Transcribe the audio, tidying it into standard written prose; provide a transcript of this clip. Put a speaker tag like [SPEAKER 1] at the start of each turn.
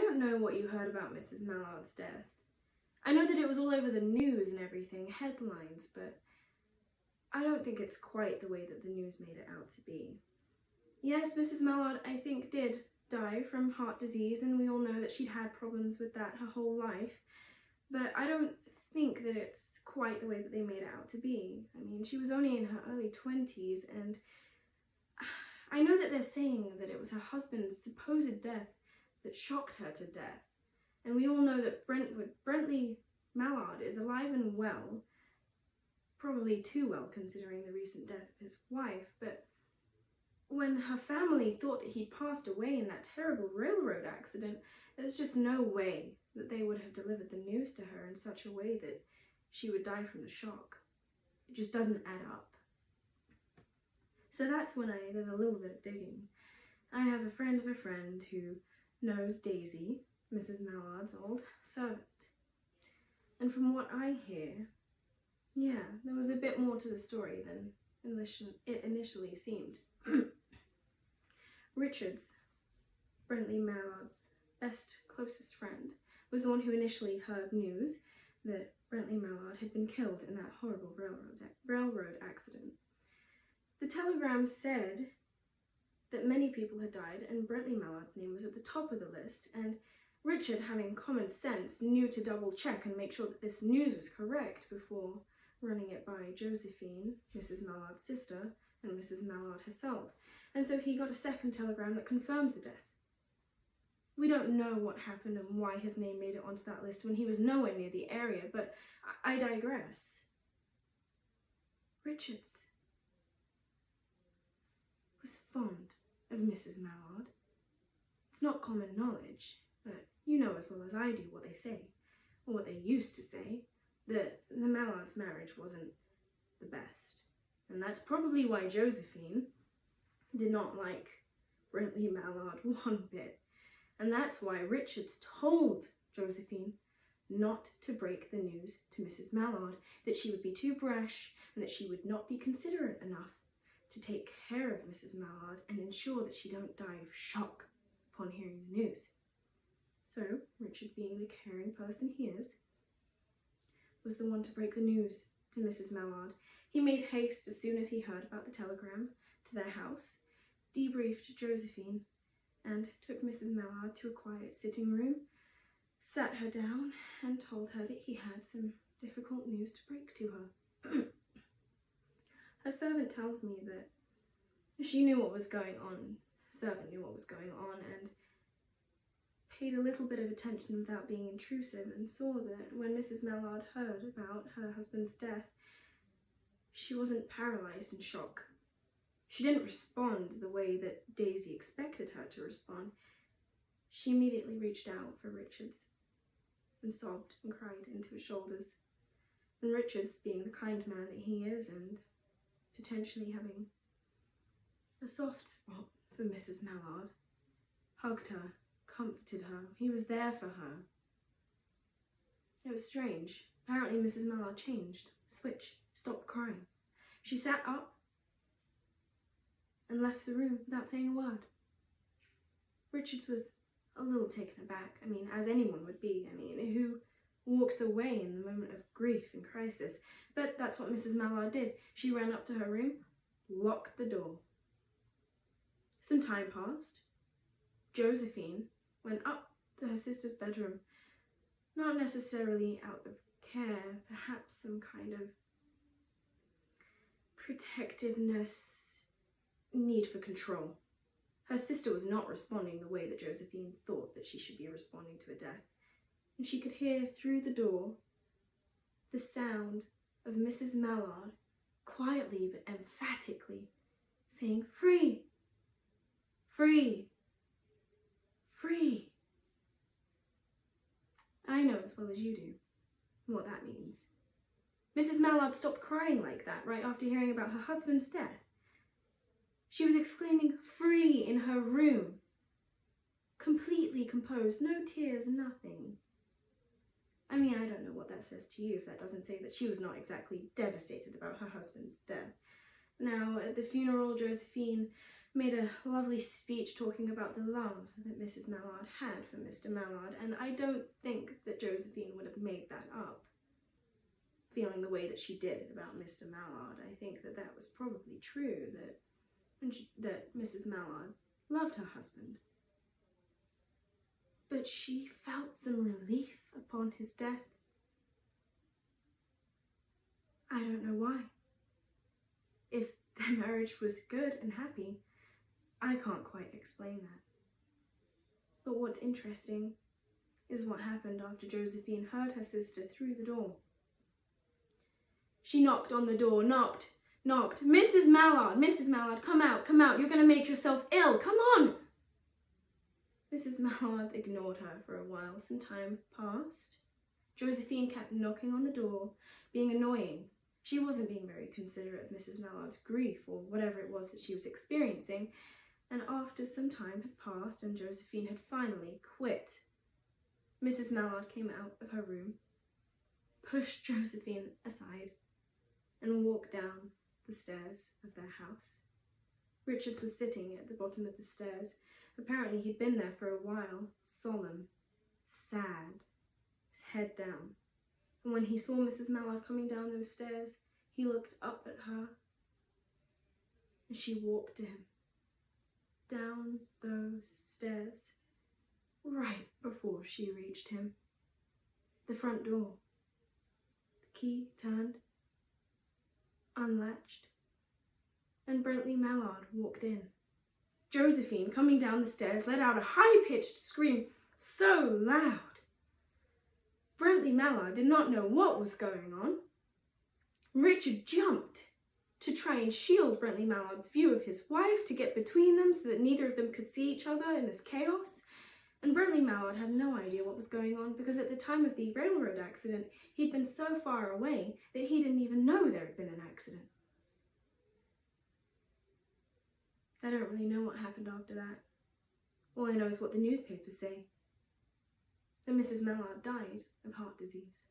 [SPEAKER 1] don't know what you heard about Mrs. Mallard's death. I know that it was all over the news and everything, headlines, but I don't think it's quite the way that the news made it out to be. Yes, Mrs. Mallard, I think, did die from heart disease, and we all know that she'd had problems with that her whole life, but I don't think that it's quite the way that they made it out to be. I mean, she was only in her early 20s, and I know that they're saying that it was her husband's supposed death that shocked her to death. And we all know that Brentley Mallard is alive and well, probably too well considering the recent death of his wife, but when her family thought that he'd passed away in that terrible railroad accident, there's just no way that they would have delivered the news to her in such a way that she would die from the shock. It just doesn't add up. So that's when I did a little bit of digging. I have a friend of a friend who knows Daisy, Mrs. Mallard's old servant. And from what I hear, yeah, there was a bit more to the story than it initially seemed. Richards, Brentley Mallard's closest friend, was the one who initially heard news that Brentley Mallard had been killed in that horrible railroad accident. The telegram said that many people had died and Brentley Mallard's name was at the top of the list, and Richard, having common sense, knew to double check and make sure that this news was correct before running it by Josephine, Mrs. Mallard's sister, and Mrs. Mallard herself, and so he got a second telegram that confirmed the death. We don't know what happened and why his name made it onto that list when he was nowhere near the area, but I digress. Richards was fond of Mrs. Mallard. It's not common knowledge, but you know as well as I do what they say, or what they used to say, that the Mallards' marriage wasn't the best. And that's probably why Josephine did not like Brentley Mallard one bit. And that's why Richards told Josephine not to break the news to Mrs. Mallard, that she would be too brash and that she would not be considerate enough to take care of Mrs. Mallard and ensure that she don't die of shock upon hearing the news. So, Richard, being the caring person he is, was the one to break the news to Mrs. Mallard. He made haste as soon as he heard about the telegram to their house, debriefed Josephine, and took Mrs. Mallard to a quiet sitting room, sat her down, and told her that he had some difficult news to break to her. Her servant tells me that she knew what was going on. Her servant knew what was going on and paid a little bit of attention without being intrusive, and saw that when Mrs. Mallard heard about her husband's death, she wasn't paralysed in shock. She didn't respond the way that Daisy expected her to respond. She immediately reached out for Richards and sobbed and cried into his shoulders. And Richards, being the kind man that he is and potentially having a soft spot for Mrs. Mallard, hugged her, comforted her. He was there for her. It was strange. Apparently Mrs. Mallard changed, switched, stopped crying. She sat up and left the room without saying a word. Richards was a little taken aback. I mean, as anyone would be. I mean, who walks away in the moment of grief and crisis? But that's what Mrs. Mallard did. She ran up to her room, locked the door. Some time passed. Josephine went up to her sister's bedroom, not necessarily out of care, perhaps some kind of protectiveness, need for control. Her sister was not responding the way that Josephine thought that she should be responding to a death, and she could hear through the door the sound of Mrs. Mallard quietly but emphatically saying, "Free! Free! Free!" I know as well as you do what that means. Mrs. Mallard stopped crying like that right after hearing about her husband's death. She was exclaiming "free" in her room, completely composed, no tears, nothing. I mean, I don't know what that says to you if that doesn't say that she was not exactly devastated about her husband's death. Now, at the funeral, Josephine made a lovely speech talking about the love that Mrs. Mallard had for Mr. Mallard, and I don't think that Josephine would have made that up, feeling the way that she did about Mr. Mallard. I think that that was probably true, that Mrs. Mallard loved her husband. But she felt some relief upon his death. I don't know why. If their marriage was good and happy, I can't quite explain that. But what's interesting is what happened after Josephine heard her sister through the door. She knocked on the door, knocked. Mrs. Mallard, come out, you're going to make yourself ill, come on! Mrs. Mallard ignored her for a while. Some time passed. Josephine kept knocking on the door, being annoying. She wasn't being very considerate of Mrs. Mallard's grief or whatever it was that she was experiencing, and after some time had passed and Josephine had finally quit, Mrs. Mallard came out of her room, pushed Josephine aside, and walked down the stairs of their house. Richards was sitting at the bottom of the stairs. Apparently he'd been there for a while, solemn, sad, his head down. And when he saw Mrs. Mallard coming down those stairs, he looked up at her, and she walked to him, down those stairs, right before she reached him. The front door. The key turned, unlatched, and Brentley Mallard walked in. Josephine, coming down the stairs, let out a high-pitched scream so loud. Brentley Mallard did not know what was going on. Richard jumped to try and shield Brentley Mallard's view of his wife, to get between them so that neither of them could see each other in this chaos. And Brentley Mallard had no idea what was going on, because at the time of the railroad accident, he'd been so far away that he didn't even know there had been an accident. I don't really know what happened after that. All I know is what the newspapers say. That Mrs. Mallard died of heart disease.